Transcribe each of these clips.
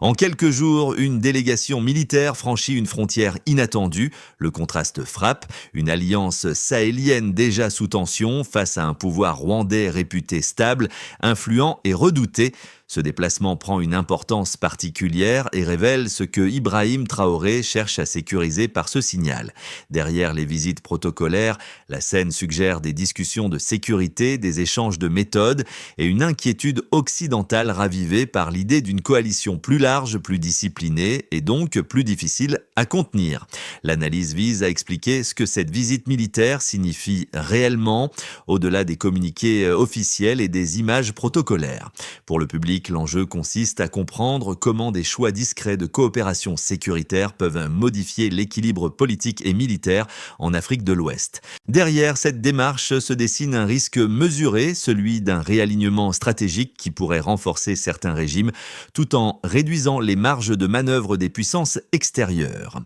En quelques jours, une délégation militaire franchit une frontière inattendue. Le contraste frappe. Une alliance sahélienne déjà sous tension face à un pouvoir rwandais réputé stable, influent et redouté. Ce déplacement prend une importance particulière et révèle ce que Ibrahim Traoré cherche à sécuriser par ce signal. Derrière les visites protocolaires, la scène suggère des discussions de sécurité, des échanges de méthodes et une inquiétude occidentale ravivée par l'idée d'une coalition plus large, plus disciplinée et donc plus difficile à contenir. L'analyse vise à expliquer ce que cette visite militaire signifie réellement, au-delà des communiqués officiels et des images protocolaires. Pour le public, l'enjeu consiste à comprendre comment des choix discrets de coopération sécuritaire peuvent modifier l'équilibre politique et militaire en Afrique de l'Ouest. Derrière cette démarche se dessine un risque mesuré, celui d'un réalignement stratégique qui pourrait renforcer certains régimes tout en réduisant les marges de manœuvre des puissances extérieures.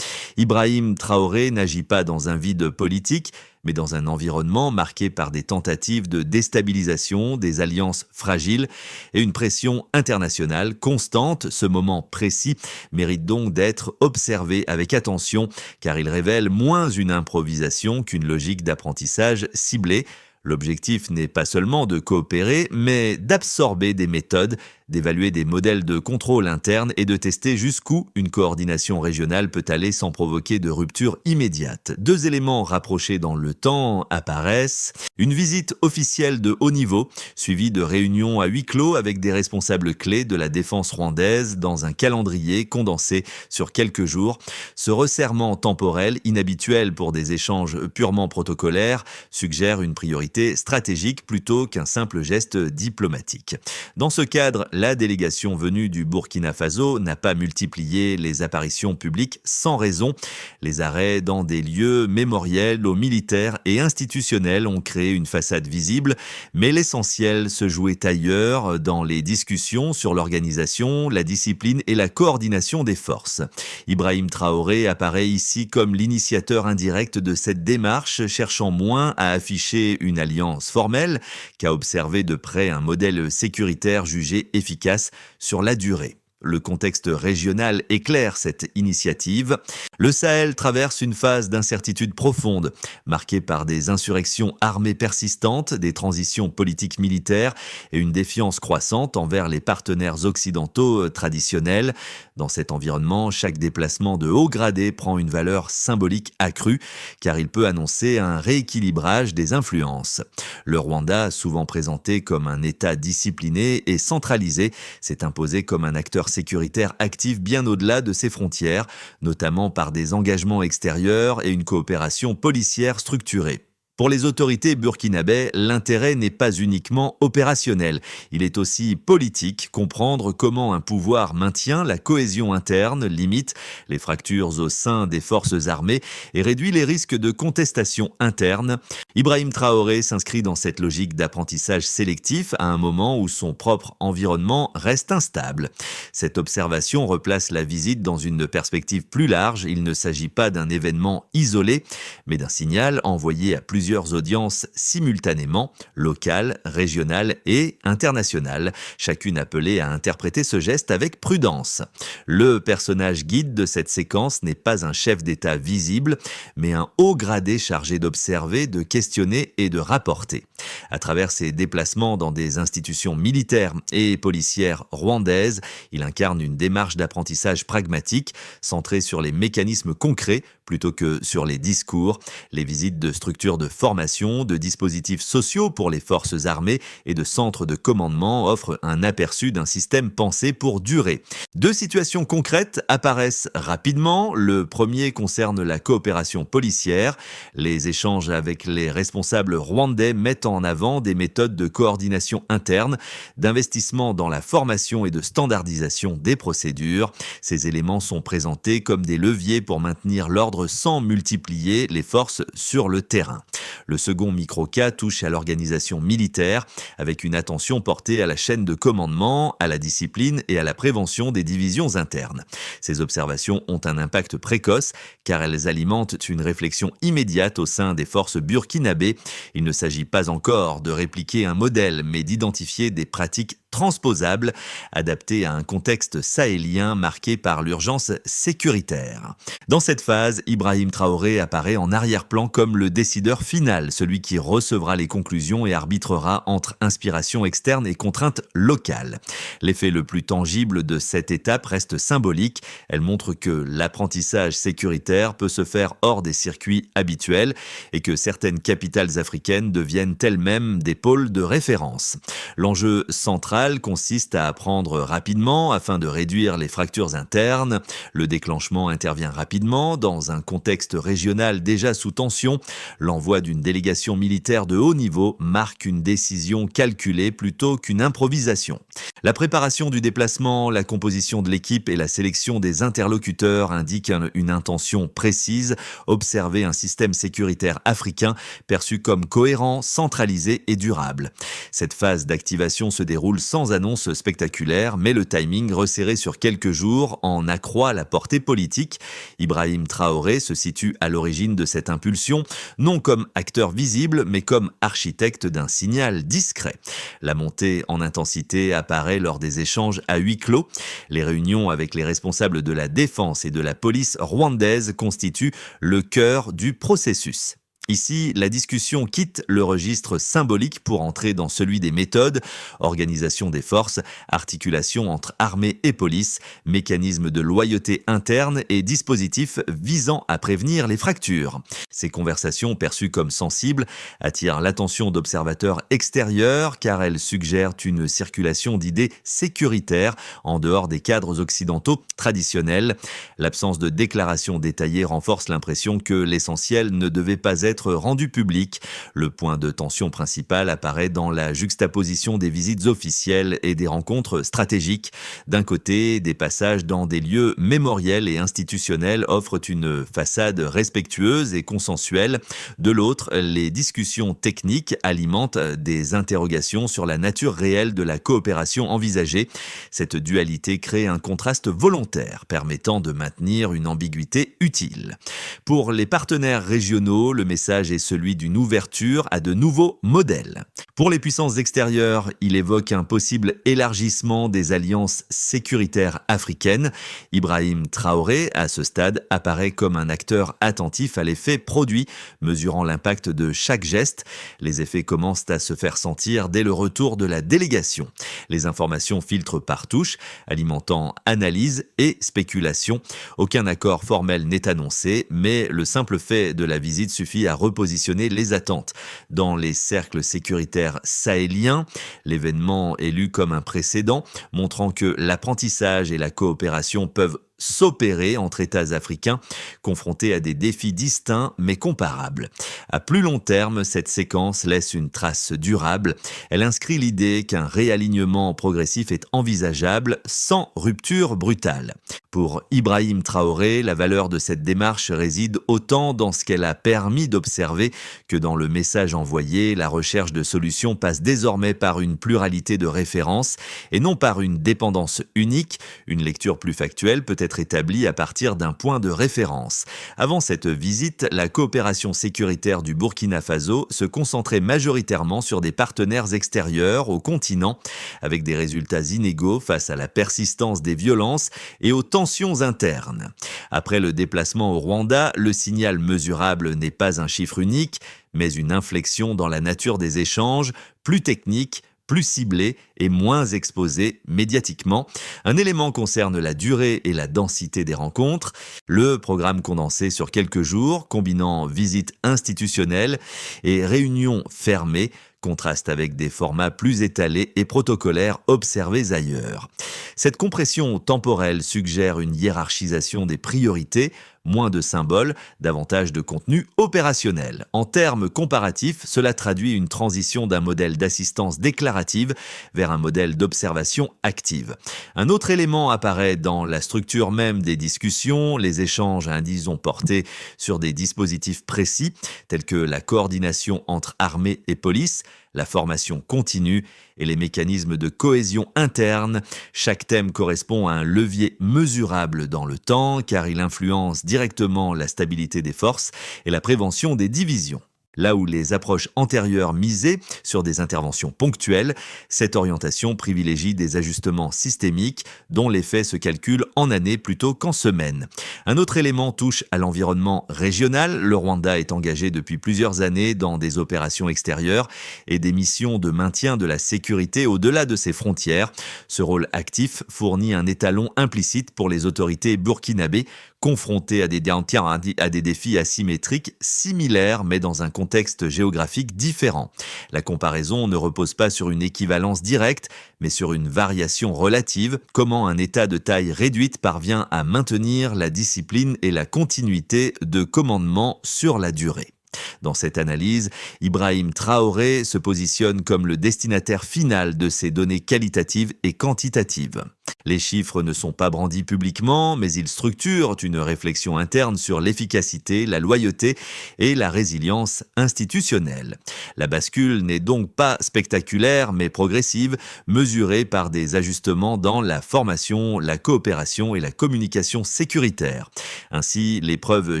Ibrahim Traoré n'agit pas dans un vide politique, mais dans un environnement marqué par des tentatives de déstabilisation, des alliances fragiles et une pression internationale constante. Ce moment précis mérite donc d'être observé avec attention, car il révèle moins une improvisation qu'une logique d'apprentissage ciblée. L'objectif n'est pas seulement de coopérer, mais d'absorber des méthodes, d'évaluer des modèles de contrôle interne et de tester jusqu'où une coordination régionale peut aller sans provoquer de rupture immédiate. Deux éléments rapprochés dans le temps apparaissent. Une visite officielle de haut niveau, suivie de réunions à huis clos avec des responsables clés de la défense rwandaise dans un calendrier condensé sur quelques jours. Ce resserrement temporel, inhabituel pour des échanges purement protocolaires, suggère une priorité stratégique plutôt qu'un simple geste diplomatique. Dans ce cadre, la délégation venue du Burkina Faso n'a pas multiplié les apparitions publiques sans raison. Les arrêts dans des lieux mémoriels aux militaires et institutionnels ont créé une façade visible, mais l'essentiel se jouait ailleurs, dans les discussions sur l'organisation, la discipline et la coordination des forces. Ibrahim Traoré apparaît ici comme l'initiateur indirect de cette démarche, cherchant moins à afficher une alliance formelle qu'à observer de près un modèle sécuritaire jugé efficace sur la durée. Le contexte régional éclaire cette initiative. Le Sahel traverse une phase d'incertitude profonde, marquée par des insurrections armées persistantes, des transitions politiques militaires et une défiance croissante envers les partenaires occidentaux traditionnels. Dans cet environnement, chaque déplacement de haut gradé prend une valeur symbolique accrue, car il peut annoncer un rééquilibrage des influences. Le Rwanda, souvent présenté comme un État discipliné et centralisé, s'est imposé comme un acteur sécuritaire actif bien au-delà de ses frontières, notamment par des engagements extérieurs et une coopération policière structurée. Pour les autorités burkinabè, l'intérêt n'est pas uniquement opérationnel, il est aussi politique, comprendre comment un pouvoir maintient la cohésion interne, limite les fractures au sein des forces armées et réduit les risques de contestation interne. Ibrahim Traoré s'inscrit dans cette logique d'apprentissage sélectif à un moment où son propre environnement reste instable. Cette observation replace la visite dans une perspective plus large. Il ne s'agit pas d'un événement isolé, mais d'un signal envoyé à plusieurs audiences simultanément, locales, régionales et internationales, chacune appelée à interpréter ce geste avec prudence. Le personnage guide de cette séquence n'est pas un chef d'État visible, mais un haut gradé chargé d'observer, de questionner et de rapporter. À travers ses déplacements dans des institutions militaires et policières rwandaises, il incarne une démarche d'apprentissage pragmatique, centrée sur les mécanismes concrets plutôt que sur les discours. Les visites de structures de formation, de dispositifs sociaux pour les forces armées et de centres de commandement offrent un aperçu d'un système pensé pour durer. Deux situations concrètes apparaissent rapidement. Le premier concerne la coopération policière. Les échanges avec les responsables rwandais mettent en avant des méthodes de coordination interne, d'investissement dans la formation et de standardisation des procédures. Ces éléments sont présentés comme des leviers pour maintenir l'ordre sans multiplier les forces sur le terrain. Le second micro-cas touche à l'organisation militaire, avec une attention portée à la chaîne de commandement, à la discipline et à la prévention des divisions internes. Ces observations ont un impact précoce, car elles alimentent une réflexion immédiate au sein des forces burkinabè. Il ne s'agit pas encore de répliquer un modèle, mais d'identifier des pratiques transposable, adaptée à un contexte sahélien marqué par l'urgence sécuritaire. Dans cette phase, Ibrahim Traoré apparaît en arrière-plan comme le décideur final, celui qui recevra les conclusions et arbitrera entre inspiration externe et contraintes locales. L'effet le plus tangible de cette étape reste symbolique. Elle montre que l'apprentissage sécuritaire peut se faire hors des circuits habituels et que certaines capitales africaines deviennent elles-mêmes des pôles de référence. L'enjeu central consiste à apprendre rapidement afin de réduire les fractures internes. Le déclenchement intervient rapidement dans un contexte régional déjà sous tension. L'envoi d'une délégation militaire de haut niveau marque une décision calculée plutôt qu'une improvisation. La préparation du déplacement, la composition de l'équipe et la sélection des interlocuteurs indiquent une intention précise, observer un système sécuritaire africain perçu comme cohérent, centralisé et durable. Cette phase d'activation se déroule sans annonce spectaculaire, mais le timing resserré sur quelques jours en accroît la portée politique. Ibrahim Traoré se situe à l'origine de cette impulsion, non comme acteur visible, mais comme architecte d'un signal discret. La montée en intensité apparaît lors des échanges à huis clos. Les réunions avec les responsables de la défense et de la police rwandaise constituent le cœur du processus. Ici, la discussion quitte le registre symbolique pour entrer dans celui des méthodes, organisation des forces, articulation entre armée et police, mécanismes de loyauté interne et dispositifs visant à prévenir les fractures. Ces conversations, perçues comme sensibles, attirent l'attention d'observateurs extérieurs car elles suggèrent une circulation d'idées sécuritaires en dehors des cadres occidentaux traditionnels. L'absence de déclaration détaillée renforce l'impression que l'essentiel ne devait pas être rendu public. Le point de tension principal apparaît dans la juxtaposition des visites officielles et des rencontres stratégiques. D'un côté, des passages dans des lieux mémoriels et institutionnels offrent une façade respectueuse et consensuelle. De l'autre, les discussions techniques alimentent des interrogations sur la nature réelle de la coopération envisagée. Cette dualité crée un contraste volontaire, permettant de maintenir une ambiguïté utile. Pour les partenaires régionaux, le message est celui d'une ouverture à de nouveaux modèles. Pour les puissances extérieures, il évoque un possible élargissement des alliances sécuritaires africaines. Ibrahim Traoré, à ce stade, apparaît comme un acteur attentif à l'effet produit, mesurant l'impact de chaque geste. Les effets commencent à se faire sentir dès le retour de la délégation. Les informations filtrent par touche, alimentant analyse et spéculation. Aucun accord formel n'est annoncé, mais le simple fait de la visite suffit à repositionner les attentes. Dans les cercles sécuritaires sahéliens, l'événement est lu comme un précédent, montrant que l'apprentissage et la coopération peuvent s'opérer entre États africains, confrontés à des défis distincts mais comparables. À plus long terme, cette séquence laisse une trace durable. Elle inscrit l'idée qu'un réalignement progressif est envisageable sans rupture brutale. Pour Ibrahim Traoré, la valeur de cette démarche réside autant dans ce qu'elle a permis d'observer que dans le message envoyé. La recherche de solutions passe désormais par une pluralité de références et non par une dépendance unique. Une lecture plus factuelle peut être établie à partir d'un point de référence. Avant cette visite, la coopération sécuritaire du Burkina Faso se concentrait majoritairement sur des partenaires extérieurs au continent, avec des résultats inégaux face à la persistance des violences et aux tensions internes. Après le déplacement au Rwanda, le signal mesurable n'est pas un chiffre unique, mais une inflexion dans la nature des échanges, plus technique, plus ciblé et moins exposé médiatiquement. Un élément concerne la durée et la densité des rencontres. Le programme condensé sur quelques jours, combinant visites institutionnelles et réunions fermées, contraste avec des formats plus étalés et protocolaires observés ailleurs. Cette compression temporelle suggère une hiérarchisation des priorités, moins de symboles, davantage de contenu opérationnel. En termes comparatifs, cela traduit une transition d'un modèle d'assistance déclarative vers un modèle d'observation active. Un autre élément apparaît dans la structure même des discussions. Les échanges à indices ont porté sur des dispositifs précis, tels que la coordination entre armée et police, la formation continue et les mécanismes de cohésion interne. Chaque thème correspond à un levier mesurable dans le temps car il influence directement la stabilité des forces et la prévention des divisions. Là où les approches antérieures misaient sur des interventions ponctuelles, cette orientation privilégie des ajustements systémiques dont l'effet se calcule en années plutôt qu'en semaines. Un autre élément touche à l'environnement régional. Le Rwanda est engagé depuis plusieurs années dans des opérations extérieures et des missions de maintien de la sécurité au-delà de ses frontières. Ce rôle actif fournit un étalon implicite pour les autorités burkinabées confrontées à des défis asymétriques similaires mais dans un contexte géographique différent. La comparaison ne repose pas sur une équivalence directe, mais sur une variation relative, comment un État de taille réduite parvient à maintenir la discipline et la continuité de commandement sur la durée. Dans cette analyse, Ibrahim Traoré se positionne comme le destinataire final de ces données qualitatives et quantitatives. Les chiffres ne sont pas brandis publiquement, mais ils structurent une réflexion interne sur l'efficacité, la loyauté et la résilience institutionnelle. La bascule n'est donc pas spectaculaire, mais progressive, mesurée par des ajustements dans la formation, la coopération et la communication sécuritaire. Ainsi, les preuves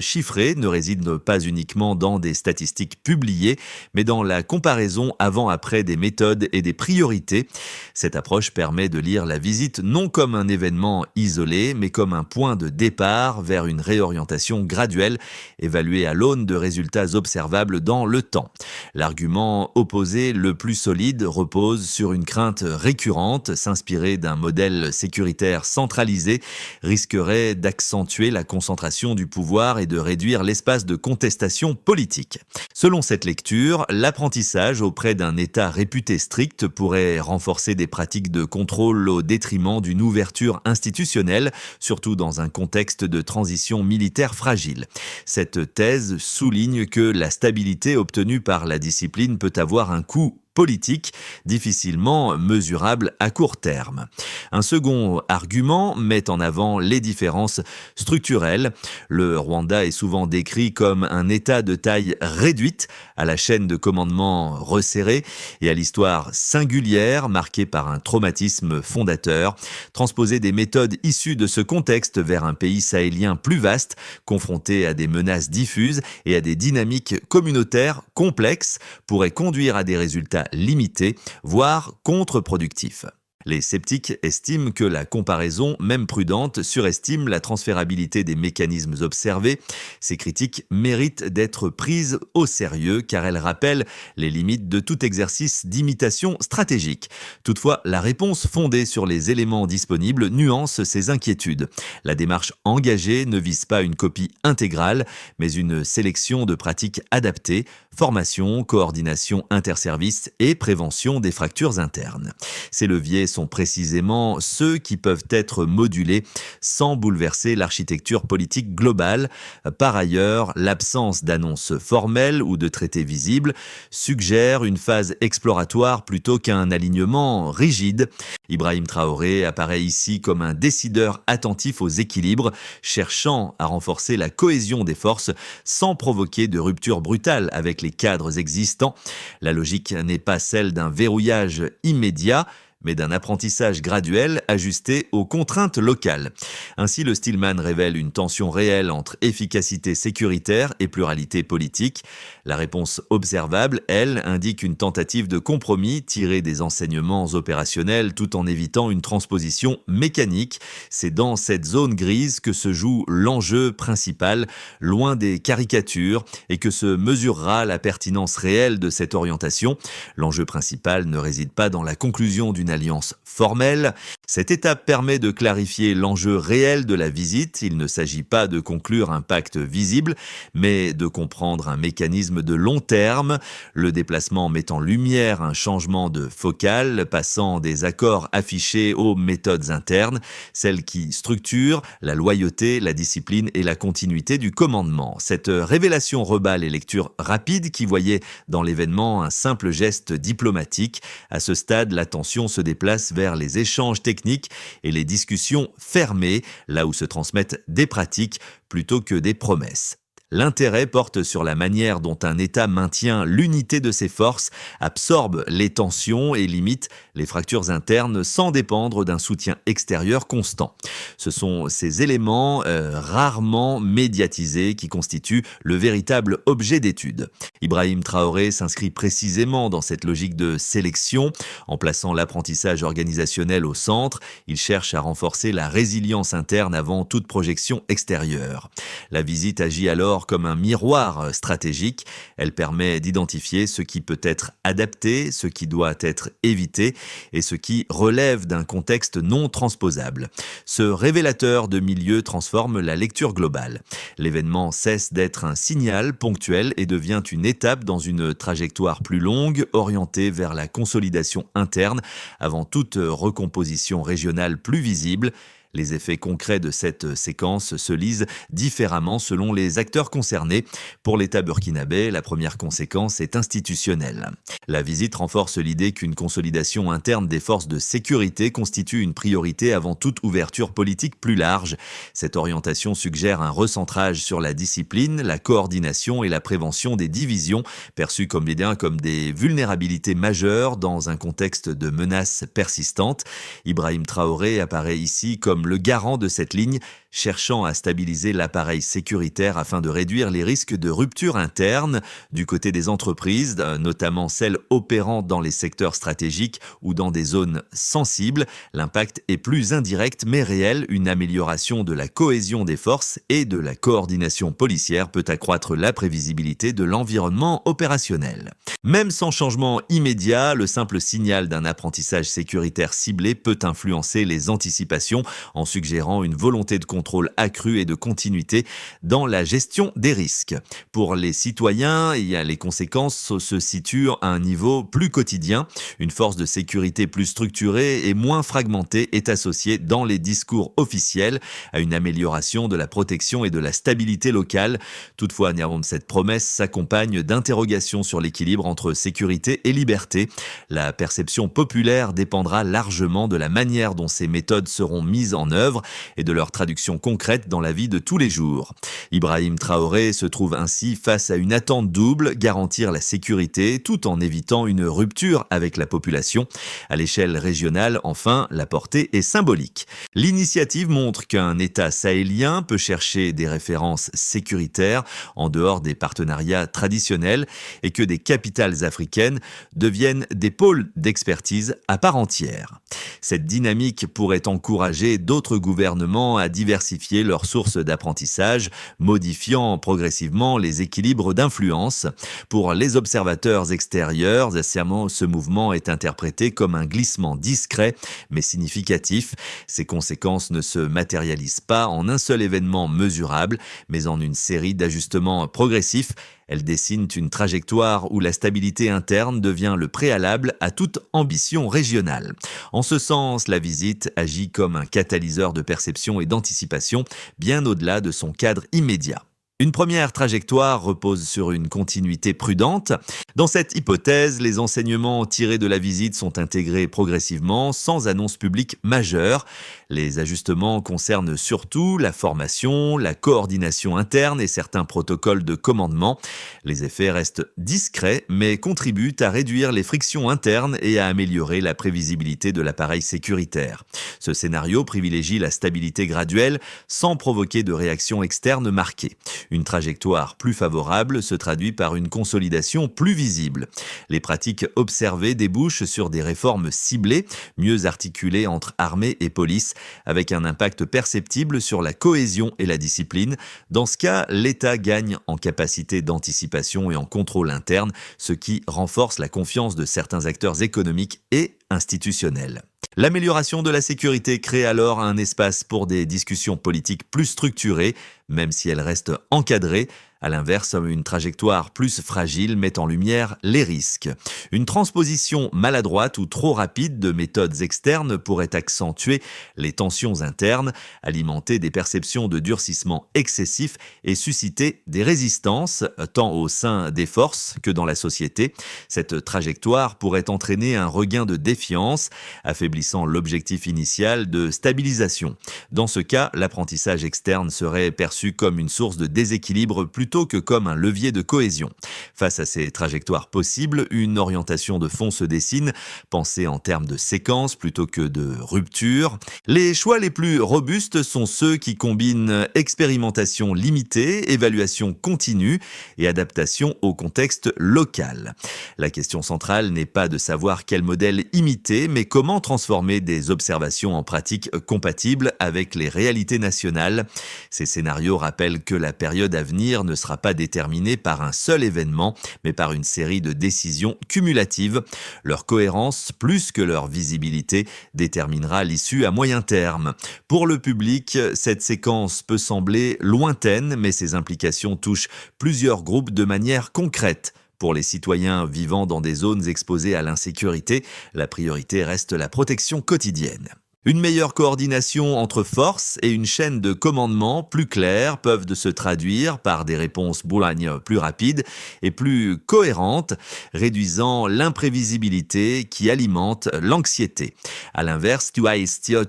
chiffrées ne résident pas uniquement dans des statistiques publiées, mais dans la comparaison avant-après des méthodes et des priorités. Cette approche permet de lire la visite non comme un événement isolé, mais comme un point de départ vers une réorientation graduelle, évaluée à l'aune de résultats observables dans le temps. L'argument opposé le plus solide repose sur une crainte récurrente, s'inspirer d'un modèle sécuritaire centralisé risquerait d'accentuer la concentration du pouvoir et de réduire l'espace de contestation politique. Selon cette lecture, l'apprentissage auprès d'un État réputé strict pourrait renforcer des pratiques de contrôle au détriment d'une ouverture institutionnelle, surtout dans un contexte de transition militaire fragile. Cette thèse souligne que la stabilité obtenue par la discipline peut avoir un coût politique difficilement mesurable à court terme. Un second argument met en avant les différences structurelles. Le Rwanda est souvent décrit comme un État de taille réduite, à la chaîne de commandement resserrée et à l'histoire singulière marquée par un traumatisme fondateur. Transposer des méthodes issues de ce contexte vers un pays sahélien plus vaste, confronté à des menaces diffuses et à des dynamiques communautaires complexes, pourrait conduire à des résultats limités, voire contre-productifs. Les sceptiques estiment que la comparaison, même prudente, surestime la transférabilité des mécanismes observés. Ces critiques méritent d'être prises au sérieux car elles rappellent les limites de tout exercice d'imitation stratégique. Toutefois, la réponse fondée sur les éléments disponibles nuance ces inquiétudes. La démarche engagée ne vise pas une copie intégrale, mais une sélection de pratiques adaptées, formation, coordination interservices et prévention des fractures internes. Ces leviers sont précisément ceux qui peuvent être modulés sans bouleverser l'architecture politique globale. Par ailleurs, l'absence d'annonces formelles ou de traités visibles suggère une phase exploratoire plutôt qu'un alignement rigide. Ibrahim Traoré apparaît ici comme un décideur attentif aux équilibres, cherchant à renforcer la cohésion des forces sans provoquer de rupture brutale avec les cadres existants. La logique n'est pas celle d'un verrouillage immédiat, mais d'un apprentissage graduel ajusté aux contraintes locales. Ainsi, le Stillman révèle une tension réelle entre efficacité sécuritaire et pluralité politique. La réponse observable, elle, indique une tentative de compromis tirée des enseignements opérationnels tout en évitant une transposition mécanique. C'est dans cette zone grise que se joue l'enjeu principal, loin des caricatures, et que se mesurera la pertinence réelle de cette orientation. L'enjeu principal ne réside pas dans la conclusion d'une alliance formelle. Cette étape permet de clarifier l'enjeu réel de la visite. Il ne s'agit pas de conclure un pacte visible, mais de comprendre un mécanisme de long terme. Le déplacement met en lumière un changement de focale, passant des accords affichés aux méthodes internes, celles qui structurent la loyauté, la discipline et la continuité du commandement. Cette révélation rebat les lectures rapides qui voyaient dans l'événement un simple geste diplomatique. À ce stade, l'attention se déplace vers les échanges techniques et les discussions fermées, là où se transmettent des pratiques plutôt que des promesses. L'intérêt porte sur la manière dont un État maintient l'unité de ses forces, absorbe les tensions et limite les fractures internes sans dépendre d'un soutien extérieur constant. Ce sont ces éléments rarement médiatisés qui constituent le véritable objet d'étude. Ibrahim Traoré s'inscrit précisément dans cette logique de sélection. En plaçant l'apprentissage organisationnel au centre, il cherche à renforcer la résilience interne avant toute projection extérieure. La visite agit alors comme un miroir stratégique. Elle permet d'identifier ce qui peut être adapté, ce qui doit être évité et ce qui relève d'un contexte non transposable. Ce révélateur de milieu transforme la lecture globale. L'événement cesse d'être un signal ponctuel et devient une étape dans une trajectoire plus longue, orientée vers la consolidation interne, avant toute recomposition régionale plus visible. Les effets concrets de cette séquence se lisent différemment selon les acteurs concernés. Pour l'État burkinabé, la première conséquence est institutionnelle. La visite renforce l'idée qu'une consolidation interne des forces de sécurité constitue une priorité avant toute ouverture politique plus large. Cette orientation suggère un recentrage sur la discipline, la coordination et la prévention des divisions, perçues comme des vulnérabilités majeures dans un contexte de menaces persistantes. Ibrahim Traoré apparaît ici comme le garant de cette ligne, cherchant à stabiliser l'appareil sécuritaire afin de réduire les risques de rupture interne du côté des entreprises, notamment celles opérant dans les secteurs stratégiques ou dans des zones sensibles. L'impact est plus indirect mais réel. Une amélioration de la cohésion des forces et de la coordination policière peut accroître la prévisibilité de l'environnement opérationnel. Même sans changement immédiat, le simple signal d'un apprentissage sécuritaire ciblé peut influencer les anticipations en suggérant une volonté de contrôle accru et de continuité dans la gestion des risques. Pour les citoyens, les conséquences se situent à un niveau plus quotidien. Une force de sécurité plus structurée et moins fragmentée est associée dans les discours officiels à une amélioration de la protection et de la stabilité locale. Toutefois, cette promesse s'accompagne d'interrogations sur l'équilibre entre sécurité et liberté. La perception populaire dépendra largement de la manière dont ces méthodes seront mises en œuvre et de leur traduction concrète dans la vie de tous les jours. Ibrahim Traoré se trouve ainsi face à une attente double, garantir la sécurité tout en évitant une rupture avec la population. À l'échelle régionale, enfin, la portée est symbolique. L'initiative montre qu'un État sahélien peut chercher des références sécuritaires en dehors des partenariats traditionnels et que des capitales africaines deviennent des pôles d'expertise à part entière. Cette dynamique pourrait encourager d'autres gouvernements à diversifier leurs sources d'apprentissage, modifiant progressivement les équilibres d'influence. Pour les observateurs extérieurs, ce mouvement est interprété comme un glissement discret mais significatif. Ses conséquences ne se matérialisent pas en un seul événement mesurable, mais en une série d'ajustements progressifs. Elles dessinent une trajectoire où la stabilité interne devient le préalable à toute ambition régionale. En ce sens, la visite agit comme un catalyseur de perception et d'anticipation, bien au-delà de son cadre immédiat. Une première trajectoire repose sur une continuité prudente. Dans cette hypothèse, les enseignements tirés de la visite sont intégrés progressivement, sans annonce publique majeure. Les ajustements concernent surtout la formation, la coordination interne et certains protocoles de commandement. Les effets restent discrets, mais contribuent à réduire les frictions internes et à améliorer la prévisibilité de l'appareil sécuritaire. Ce scénario privilégie la stabilité graduelle, sans provoquer de réaction externe marquée. Une trajectoire plus favorable se traduit par une consolidation plus visible. Les pratiques observées débouchent sur des réformes ciblées, mieux articulées entre armée et police, avec un impact perceptible sur la cohésion et la discipline. Dans ce cas, l'État gagne en capacité d'anticipation et en contrôle interne, ce qui renforce la confiance de certains acteurs économiques et institutionnels. L'amélioration de la sécurité crée alors un espace pour des discussions politiques plus structurées, même si elles restent encadrées. À l'inverse, une trajectoire plus fragile met en lumière les risques. Une transposition maladroite ou trop rapide de méthodes externes pourrait accentuer les tensions internes, alimenter des perceptions de durcissement excessif et susciter des résistances, tant au sein des forces que dans la société. Cette trajectoire pourrait entraîner un regain de défiance, affaiblissant l'objectif initial de stabilisation. Dans ce cas, l'apprentissage externe serait perçu comme une source de déséquilibre plutôt plutôt que comme un levier de cohésion. Face à ces trajectoires possibles, une orientation de fond se dessine, pensée en termes de séquence plutôt que de rupture. Les choix les plus robustes sont ceux qui combinent expérimentation limitée, évaluation continue et adaptation au contexte local. La question centrale n'est pas de savoir quel modèle imiter, mais comment transformer des observations en pratiques compatibles avec les réalités nationales. Ces scénarios rappellent que la période à venir ne sera pas déterminée par un seul événement, mais par une série de décisions cumulatives. Leur cohérence, plus que leur visibilité, déterminera l'issue à moyen terme. Pour le public, cette séquence peut sembler lointaine, mais ses implications touchent plusieurs groupes de manière concrète. Pour les citoyens vivant dans des zones exposées à l'insécurité, la priorité reste la protection quotidienne. Une meilleure coordination entre forces et une chaîne de commandement plus claire peuvent se traduire par des réponses Boulogne plus rapides et plus cohérentes, réduisant l'imprévisibilité qui alimente l'anxiété. À l'inverse,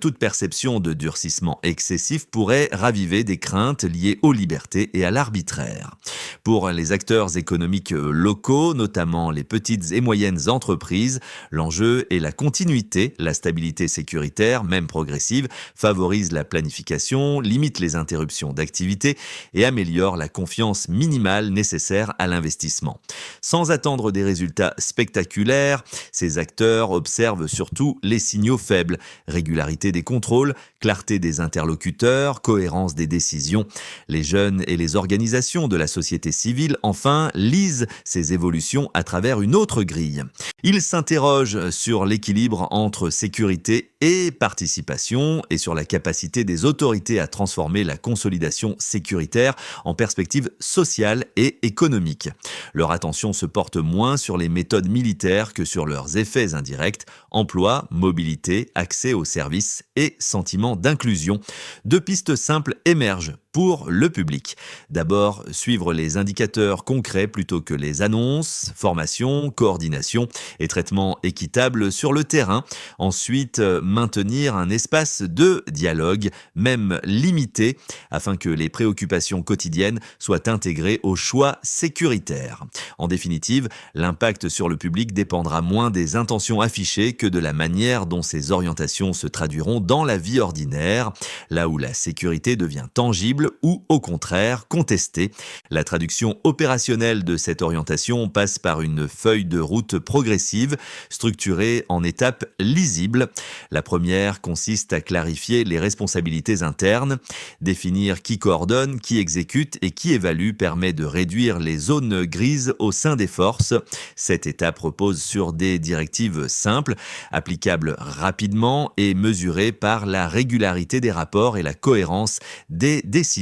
toute perception de durcissement excessif pourrait raviver des craintes liées aux libertés et à l'arbitraire. Pour les acteurs économiques locaux, notamment les petites et moyennes entreprises, l'enjeu est la continuité, la stabilité sécuritaire, même progressive, favorise la planification, limite les interruptions d'activité et améliore la confiance minimale nécessaire à l'investissement. Sans attendre des résultats spectaculaires, ces acteurs observent surtout les signaux faibles, régularité des contrôles, clarté des interlocuteurs, cohérence des décisions. Les jeunes et les organisations de la société civile, enfin, lisent ces évolutions à travers une autre grille. Ils s'interrogent sur l'équilibre entre sécurité et participation et sur la capacité des autorités à transformer la consolidation sécuritaire en perspective sociale et économique. Leur attention se porte moins sur les méthodes militaires que sur leurs effets indirects, emploi, mobilité, accès aux services et sentiment d'inclusion. Deux pistes simples émergent pour le public. D'abord, suivre les indicateurs concrets plutôt que les annonces, formation, coordination et traitement équitable sur le terrain. Ensuite, maintenir un espace de dialogue, même limité, afin que les préoccupations quotidiennes soient intégrées aux choix sécuritaires. En définitive, l'impact sur le public dépendra moins des intentions affichées que de la manière dont ces orientations se traduiront dans la vie ordinaire, là où la sécurité devient tangible ou au contraire contestée. La traduction opérationnelle de cette orientation passe par une feuille de route progressive, structurée en étapes lisibles. La première consiste à clarifier les responsabilités internes. Définir qui coordonne, qui exécute et qui évalue permet de réduire les zones grises au sein des forces. Cette étape repose sur des directives simples, applicables rapidement et mesurées par la régularité des rapports et la cohérence des décisions.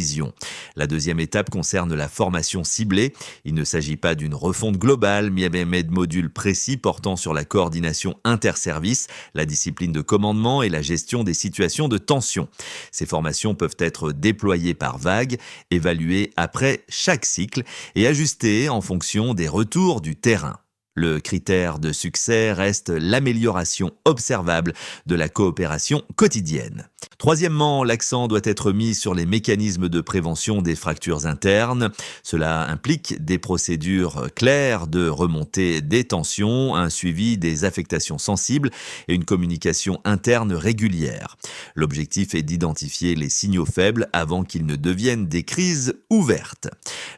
La deuxième étape concerne la formation ciblée. Il ne s'agit pas d'une refonte globale, mais de modules précis portant sur la coordination interservices, la discipline de commandement et la gestion des situations de tension. Ces formations peuvent être déployées par vagues, évaluées après chaque cycle et ajustées en fonction des retours du terrain. Le critère de succès reste l'amélioration observable de la coopération quotidienne. Troisièmement, l'accent doit être mis sur les mécanismes de prévention des fractures internes. Cela implique des procédures claires de remontée des tensions, un suivi des affectations sensibles et une communication interne régulière. L'objectif est d'identifier les signaux faibles avant qu'ils ne deviennent des crises ouvertes.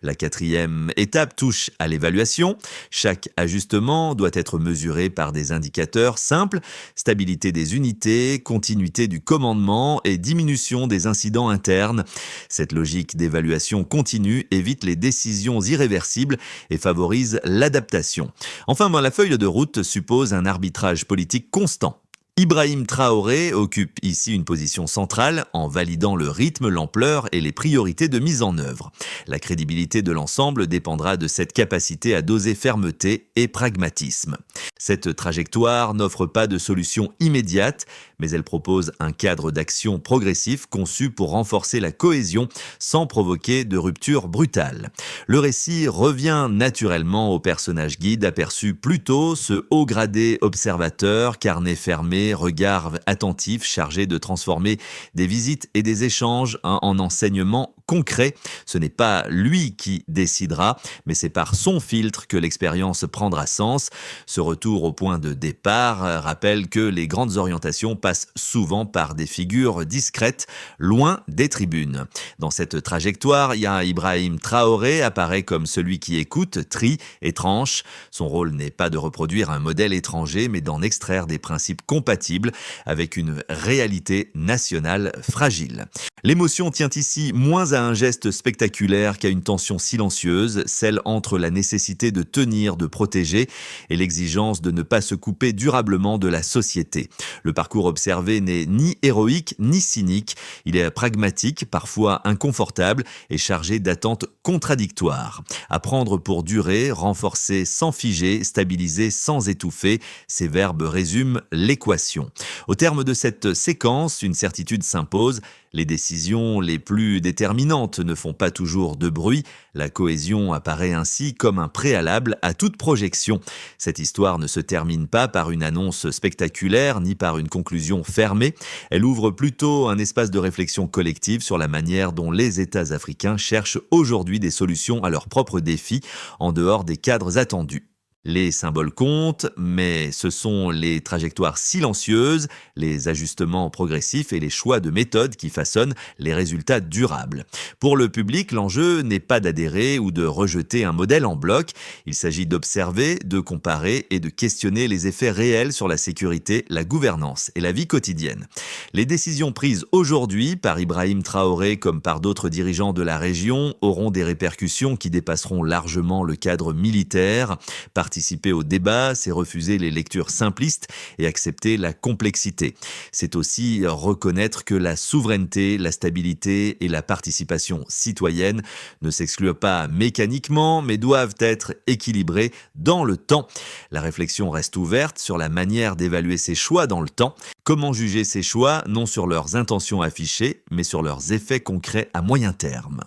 La quatrième étape touche à l'évaluation. Chaque ajustement doit être mesuré par des indicateurs simples, stabilité des unités, continuité du commandement et diminution des incidents internes. Cette logique d'évaluation continue évite les décisions irréversibles et favorise l'adaptation. Enfin, la feuille de route suppose un arbitrage politique constant. Ibrahim Traoré occupe ici une position centrale en validant le rythme, l'ampleur et les priorités de mise en œuvre. La crédibilité de l'ensemble dépendra de cette capacité à doser fermeté et pragmatisme. Cette trajectoire n'offre pas de solution immédiate, mais elle propose un cadre d'action progressif conçu pour renforcer la cohésion sans provoquer de rupture brutale. Le récit revient naturellement au personnage guide aperçu plus tôt, ce haut gradé observateur, carnet fermé, formé, regard attentif, chargé de transformer des visites et des échanges en enseignements concrets. Ce n'est pas lui qui décidera, mais c'est par son filtre que l'expérience prendra sens. Ce retour au point de départ rappelle que les grandes orientations passent souvent par des figures discrètes, loin des tribunes. Dans cette trajectoire, Ibrahim Traoré apparaît comme celui qui écoute, trie et tranche. Son rôle n'est pas de reproduire un modèle étranger, mais d'en extraire des principes compatibles avec une réalité nationale fragile. L'émotion tient ici moins à un geste spectaculaire qu'à une tension silencieuse, celle entre la nécessité de tenir, de protéger et l'exigence de ne pas se couper durablement de la société. Le parcours observé n'est ni héroïque ni cynique, il est pragmatique, parfois inconfortable et chargé d'attentes contradictoires. Apprendre pour durer, renforcer sans figer, stabiliser sans étouffer, ces verbes résument l'équation. Au terme de cette séquence, une certitude s'impose. Les décisions les plus déterminantes ne font pas toujours de bruit. La cohésion apparaît ainsi comme un préalable à toute projection. Cette histoire ne se termine pas par une annonce spectaculaire ni par une conclusion fermée. Elle ouvre plutôt un espace de réflexion collective sur la manière dont les États africains cherchent aujourd'hui des solutions à leurs propres défis en dehors des cadres attendus. Les symboles comptent, mais ce sont les trajectoires silencieuses, les ajustements progressifs et les choix de méthode qui façonnent les résultats durables. Pour le public, l'enjeu n'est pas d'adhérer ou de rejeter un modèle en bloc. Il s'agit d'observer, de comparer et de questionner les effets réels sur la sécurité, la gouvernance et la vie quotidienne. Les décisions prises aujourd'hui par Ibrahim Traoré comme par d'autres dirigeants de la région auront des répercussions qui dépasseront largement le cadre militaire. Participer au débat, c'est refuser les lectures simplistes et accepter la complexité. C'est aussi reconnaître que la souveraineté, la stabilité et la participation citoyenne ne s'excluent pas mécaniquement, mais doivent être équilibrées dans le temps. La réflexion reste ouverte sur la manière d'évaluer ces choix dans le temps. Comment juger ces choix, non sur leurs intentions affichées, mais sur leurs effets concrets à moyen terme.